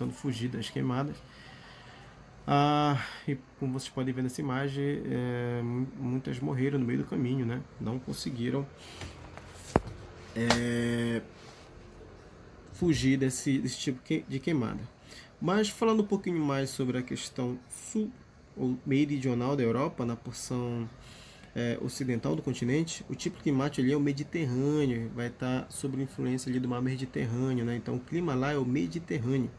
tentando fugir das queimadas. E como vocês podem ver nessa imagem, muitas morreram no meio do caminho, né? Não conseguiram fugir desse tipo de queimada. Mas falando um pouquinho mais sobre a questão sul ou meridional da Europa, na porção ocidental do continente, o tipo climático ali é o Mediterrâneo, vai estar sob influência ali do mar Mediterrâneo, né? Então o clima lá é o Mediterrâneo.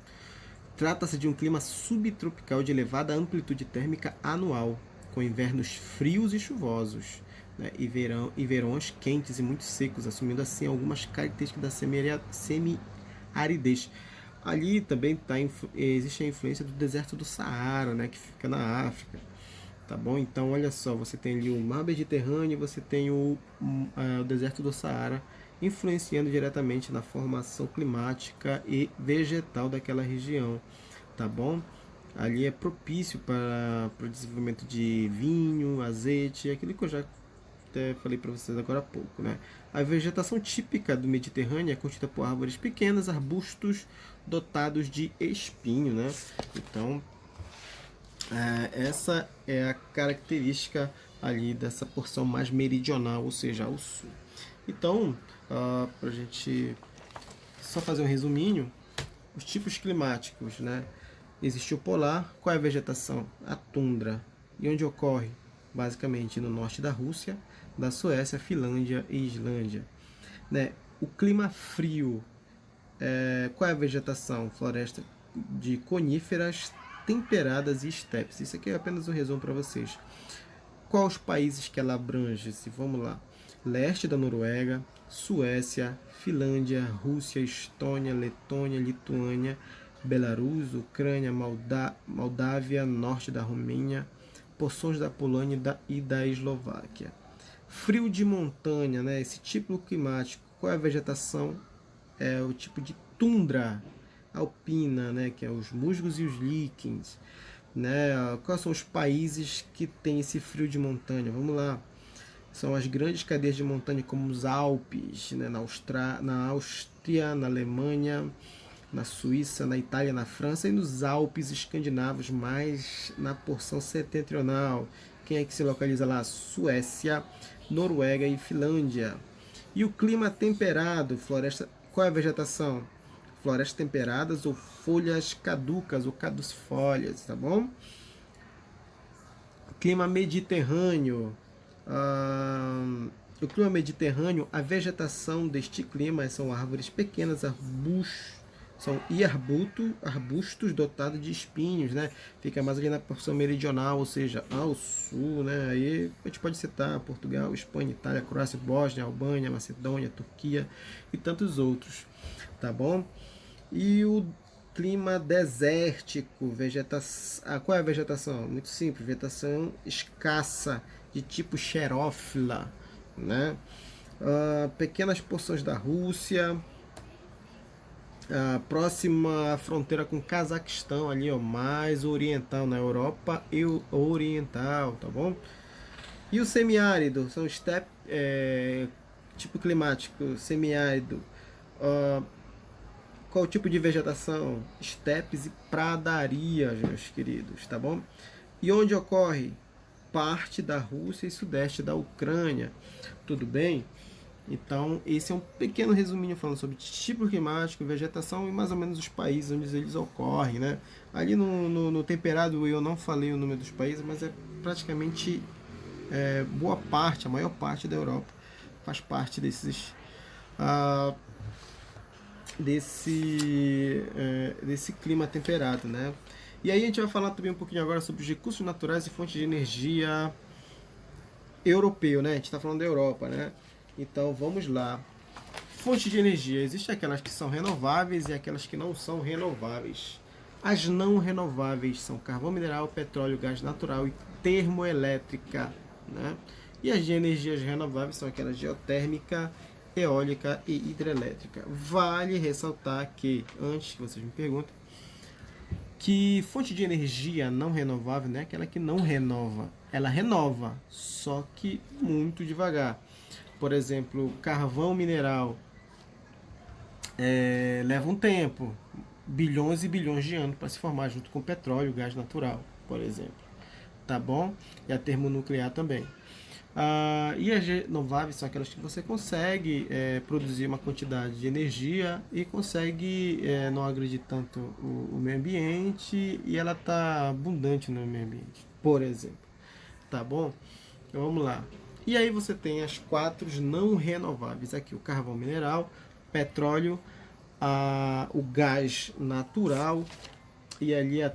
Trata-se de um clima subtropical de elevada amplitude térmica anual, com invernos frios e chuvosos, né? e verões quentes e muito secos, assumindo assim algumas características da semi-aridez. Ali também existe a influência do deserto do Saara, né? Que fica na África. Tá bom? Então, olha só, você tem ali o mar Mediterrâneo, você tem o deserto do Saara, influenciando diretamente na formação climática e vegetal daquela região, tá bom? Ali é propício para o desenvolvimento de vinho, azeite, aquilo que eu já até falei para vocês agora há pouco, né? A vegetação típica do Mediterrâneo é constituída por árvores pequenas, arbustos dotados de espinho, né? Então, essa é a característica ali dessa porção mais meridional, ou seja, ao sul. Então, para a gente só fazer um resuminho, os tipos climáticos, né? Existe o polar, qual é a vegetação? A tundra. E onde ocorre? Basicamente no norte da Rússia, da Suécia, Finlândia e Islândia. Né? O clima frio, qual é a vegetação? Floresta de coníferas temperadas e estepes. Isso aqui é apenas um resumo para vocês. Quais os países que ela abrange? Vamos lá. Leste da Noruega, Suécia, Finlândia, Rússia, Estônia, Letônia, Lituânia, Belarus, Ucrânia, Moldávia, norte da Romênia, porções da Polônia e da Eslováquia. Frio de montanha, né? Esse tipo climático, qual é a vegetação? É o tipo de tundra alpina, né? Que é os musgos e os líquens. Né? Quais são os países que têm esse frio de montanha? Vamos lá. São as grandes cadeias de montanha como os Alpes, né? Na Áustria, na Alemanha, na Suíça, na Itália, na França e nos Alpes escandinavos, mais na porção setentrional. Quem é que se localiza lá? Suécia, Noruega e Finlândia. E o clima temperado, floresta, qual é a vegetação? Florestas temperadas ou folhas caducas ou caducifólias, tá bom? Clima mediterrâneo. O clima mediterrâneo, a vegetação deste clima são árvores pequenas, arbustos dotados de espinhos, né? Fica mais ali na porção meridional, ou seja, ao sul, né? Aí a gente pode citar Portugal, Espanha, Itália, Croácia, Bósnia, Albânia, Macedônia, Turquia e tantos outros, tá bom? E o clima desértico, qual é a vegetação? Muito simples, vegetação escassa, de tipo xerófila, né? Pequenas porções da Rússia, próxima à fronteira com o Cazaquistão, ali, ó, mais oriental, na Europa e oriental, tá bom? E o semiárido, são tipo climático, semiárido. Qual o tipo de vegetação? Estepes e pradarias, meus queridos, tá bom? E onde ocorre? Parte da Rússia e sudeste da Ucrânia, tudo bem? Então, esse é um pequeno resuminho falando sobre tipo climático, vegetação e mais ou menos os países onde eles ocorrem, né? Ali no temperado eu não falei o nome dos países, mas é praticamente boa parte, a maior parte da Europa faz parte desse clima temperado, né? E aí a gente vai falar também um pouquinho agora sobre os recursos naturais e fontes de energia europeu, né? A gente está falando da Europa, né? Então vamos lá. Fontes de energia, existem aquelas que são renováveis e aquelas que não são renováveis. As não renováveis são carvão mineral, petróleo, gás natural e termoelétrica, né? E as de energias renováveis são aquelas geotérmica, eólica e hidrelétrica. Vale ressaltar que, antes que vocês me perguntem, que fonte de energia não renovável não é aquela que não renova. Ela renova, só que muito devagar. Por exemplo, carvão mineral leva um tempo, bilhões e bilhões de anos para se formar, junto com petróleo, gás natural, por exemplo. Tá bom? E a termonuclear também. E as renováveis são aquelas que você consegue produzir uma quantidade de energia e consegue não agredir tanto o meio ambiente, e ela está abundante no meio ambiente, por exemplo. Tá bom? Então vamos lá. E aí você tem as quatro não renováveis aqui: o carvão mineral, petróleo, o gás natural e ali a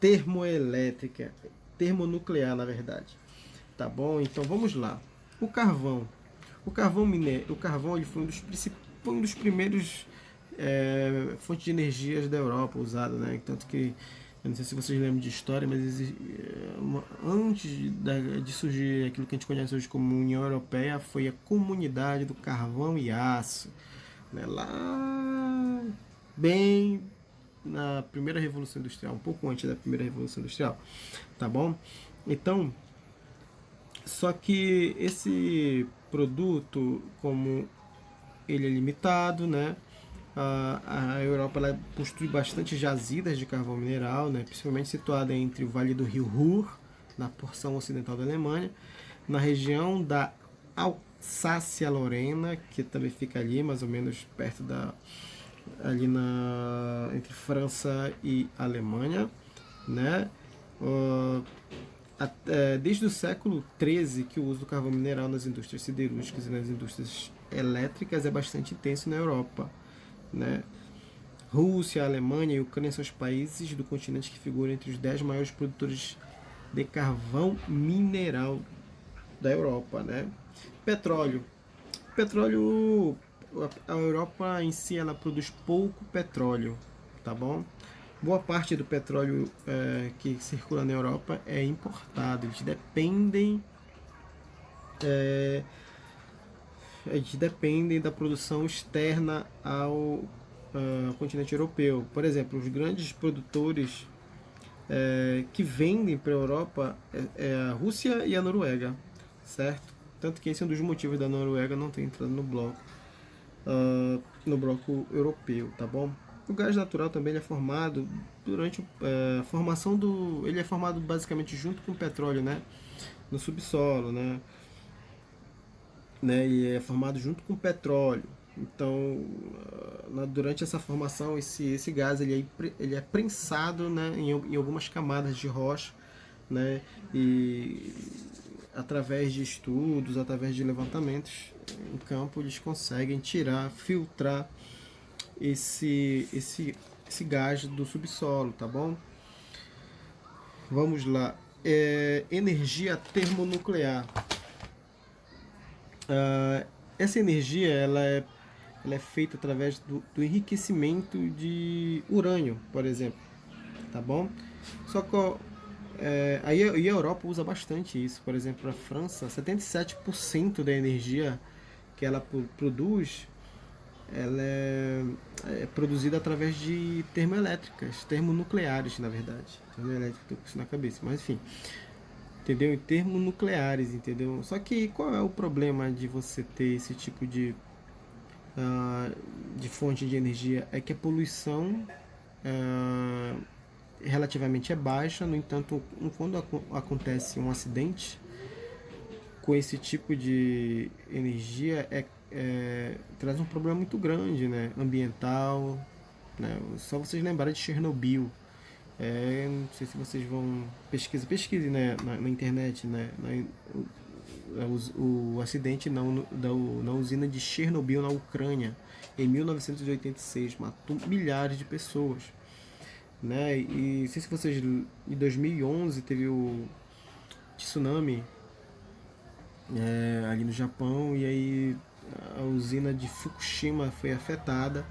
termoelétrica, termonuclear, na verdade. Tá bom? Então vamos lá. O carvão. O carvão ele foi um dos primeiros fontes de energias da Europa usada, né? Tanto que eu não sei se vocês lembram de história, mas antes de surgir aquilo que a gente conhece hoje como União Europeia, foi a Comunidade do Carvão e Aço, né? Lá bem na primeira Revolução Industrial, um pouco antes da primeira Revolução Industrial, tá bom? Então, só que esse produto, como ele é limitado, né? A Europa ela possui bastante jazidas de carvão mineral, né? Principalmente situada entre o Vale do Rio Ruhr, na porção ocidental da Alemanha, na região da Alsácia-Lorena, que também fica ali, mais ou menos perto ali entre França e Alemanha, né? Desde o século XIII que o uso do carvão mineral nas indústrias siderúrgicas e nas indústrias elétricas é bastante intenso na Europa, né? Rússia, Alemanha e Ucrânia são os países do continente que figuram entre os 10 maiores produtores de carvão mineral da Europa, né? Petróleo. Petróleo, a Europa em si ela produz pouco petróleo, tá bom? Boa parte do petróleo que circula na Europa é importado. Eles dependem da produção externa ao continente europeu. Por exemplo, os grandes produtores que vendem para a Europa é a Rússia e a Noruega, certo? Tanto que esse é um dos motivos da Noruega não ter entrado no bloco europeu, tá bom? O gás natural também é formado durante a formação do... Ele é formado basicamente junto com o petróleo, né? No subsolo, né? E é formado junto com o petróleo. Então, durante essa formação, esse gás ele é prensado, né, em algumas camadas de rocha, né, e através de estudos, através de levantamentos em campo, eles conseguem filtrar esse gás do subsolo, tá bom? Vamos lá. Energia termonuclear. Essa energia ela é feita através do enriquecimento de urânio, por exemplo, tá bom? Só que a Europa usa bastante isso. Por exemplo, a França, 77% da energia que ela produz, ela é produzida através de termoelétricas, termonucleares, na verdade. Termoelétrica, estou com isso na cabeça, mas enfim. Entendeu? Em termonucleares, entendeu? Só que qual é o problema de você ter esse tipo de fonte de energia? É que a poluição relativamente é baixa. No entanto, quando acontece um acidente com esse tipo de energia, traz um problema muito grande, né? Ambiental, né? Só vocês lembrarem de Chernobyl. Não sei se vocês vão pesquise, né, na internet, né, o acidente na usina de Chernobyl, na Ucrânia, em 1986, matou milhares de pessoas, né? E não sei se vocês, em 2011 teve o tsunami ali no Japão, e aí a usina de Fukushima foi afetada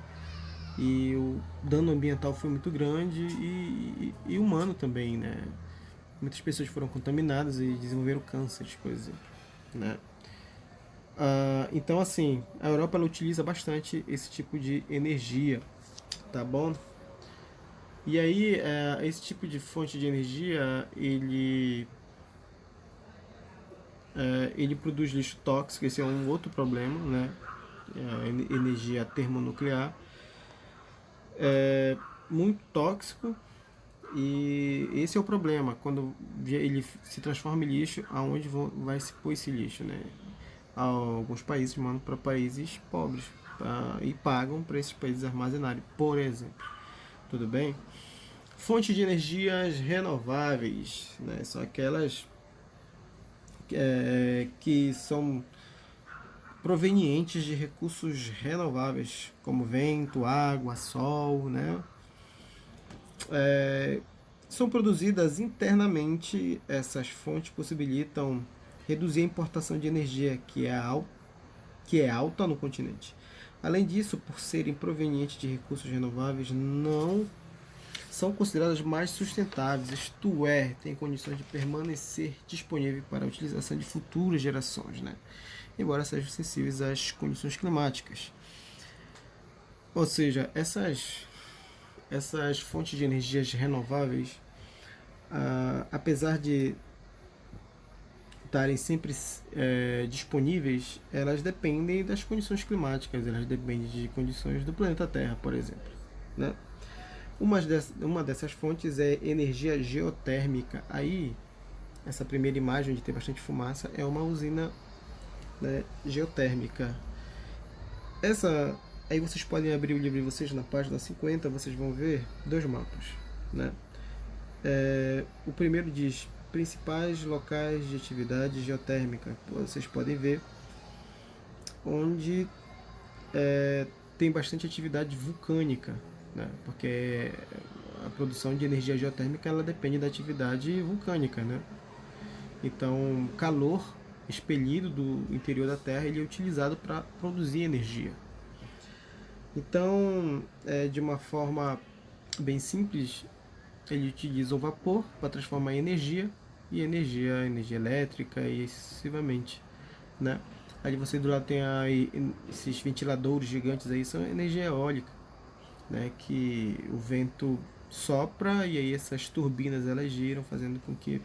e o dano ambiental foi muito grande e humano também, né? Muitas pessoas foram contaminadas e desenvolveram cânceres, por exemplo, né? Então, assim, a Europa ela utiliza bastante esse tipo de energia, tá bom? E aí, esse tipo de fonte de energia, ele produz lixo tóxico. Esse é um outro problema, né? Energia termonuclear. muito tóxico, e esse é o problema, quando ele se transforma em lixo, aonde vai se pôr esse lixo, né? Alguns países mandam para países pobres e pagam para esses países armazenarem, por exemplo. Tudo bem? Fonte de energias renováveis, né? São aquelas que são provenientes de recursos renováveis, como vento, água, sol, né? São produzidas internamente, essas fontes possibilitam reduzir a importação de energia, que é alta no continente. Além disso, por serem provenientes de recursos renováveis, não são consideradas mais sustentáveis, isto é, têm condições de permanecer disponível para a utilização de futuras gerações, né? Embora sejam sensíveis às condições climáticas. Ou seja, essas fontes de energias renováveis, apesar de estarem sempre disponíveis, elas dependem das condições climáticas, elas dependem de condições do planeta Terra, por exemplo, né? Uma dessas fontes é energia geotérmica. Aí, essa primeira imagem onde tem bastante fumaça é uma usina, né, geotérmica. Aí vocês podem abrir o livro de vocês na página 50, vocês vão ver dois mapas, né? O primeiro diz principais locais de atividade geotérmica. Vocês podem ver onde tem bastante atividade vulcânica, né? Porque a produção de energia geotérmica ela depende da atividade vulcânica, né? Então, calor expelido do interior da Terra ele é utilizado para produzir energia. Então, de uma forma bem simples, ele utiliza o vapor para transformar em energia, e energia elétrica e excessivamente, né? Ali você do lado tem esses ventiladores gigantes aí, são energia eólica, né? Que o vento sopra e aí essas turbinas elas giram, fazendo com que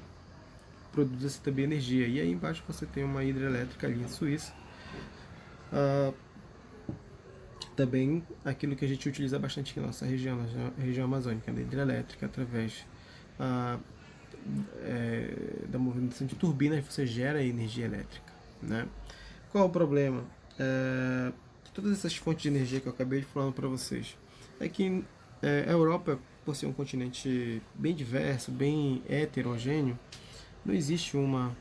produza-se também energia. E aí embaixo você tem uma hidrelétrica ali em Suíça. Também aquilo que a gente utiliza bastante aqui na nossa região, na região amazônica, da hidrelétrica, através da movimentação de turbinas, você gera energia elétrica, né? Qual o problema? Todas essas fontes de energia que eu acabei de falar para vocês, é que a Europa, por ser um continente bem diverso, bem heterogêneo, não existe uma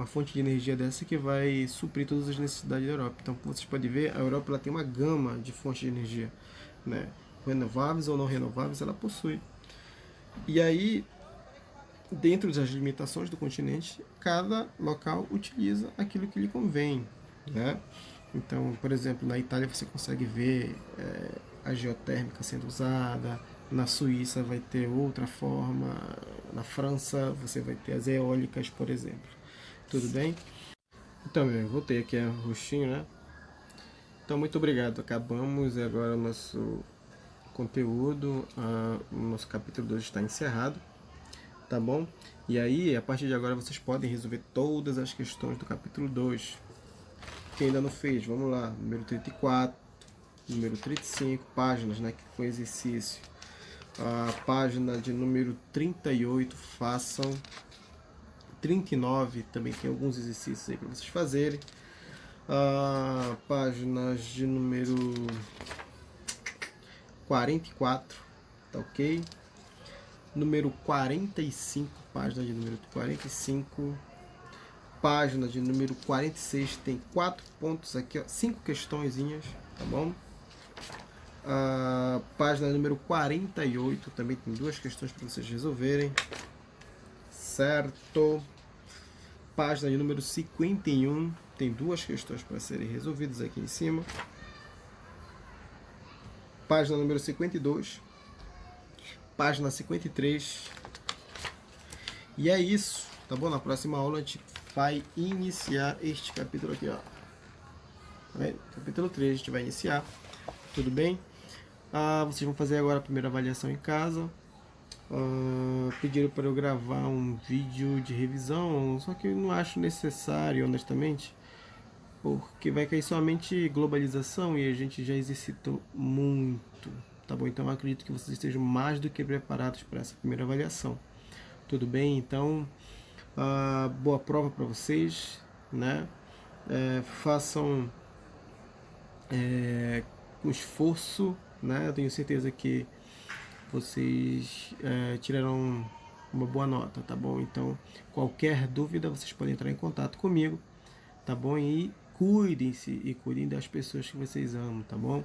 fonte de energia dessa que vai suprir todas as necessidades da Europa. Então, como vocês podem ver, a Europa ela tem uma gama de fontes de energia, né? Renováveis ou não renováveis, ela possui. E aí, dentro das limitações do continente, cada local utiliza aquilo que lhe convém, né? Então, por exemplo, na Itália você consegue ver a geotérmica sendo usada, na Suíça vai ter outra forma, na França você vai ter as eólicas, por exemplo. Tudo bem? Então, eu voltei aqui a rostinho, né? Então, muito obrigado. Acabamos agora o nosso conteúdo. O nosso capítulo 2 está encerrado, tá bom? E aí, a partir de agora, vocês podem resolver todas as questões do capítulo 2. Quem ainda não fez, vamos lá. Número 34, número 35, páginas, né? Que foi exercício. A página de número 38, façam. 39 também tem alguns exercícios aí para vocês fazerem. Páginas de número 44, tá ok? Número 45, página de número 45. Página de número 46 tem 4 pontos aqui, ó, 5 questõezinhas, tá bom? Página número 48 também tem 2 questões para vocês resolverem, certo? Página de número 51 tem 2 questões para serem resolvidas aqui em cima. Página número 52, página 53. E é isso, tá bom? Na próxima aula a gente vai iniciar este capítulo aqui, ó. Capítulo 3 a gente vai iniciar, tudo bem? Vocês vão fazer agora a primeira avaliação em casa. Pediram para eu gravar um vídeo de revisão, só que eu não acho necessário, honestamente, porque vai cair somente globalização e a gente já exercitou muito, tá bom? Então eu acredito que vocês estejam mais do que preparados para essa primeira avaliação. Tudo bem? Então, boa prova para vocês, né? Façam com esforço, né? Eu tenho certeza que vocês tirarão uma boa nota, tá bom? Então, qualquer dúvida, vocês podem entrar em contato comigo, tá bom? E cuidem-se e cuidem das pessoas que vocês amam, tá bom?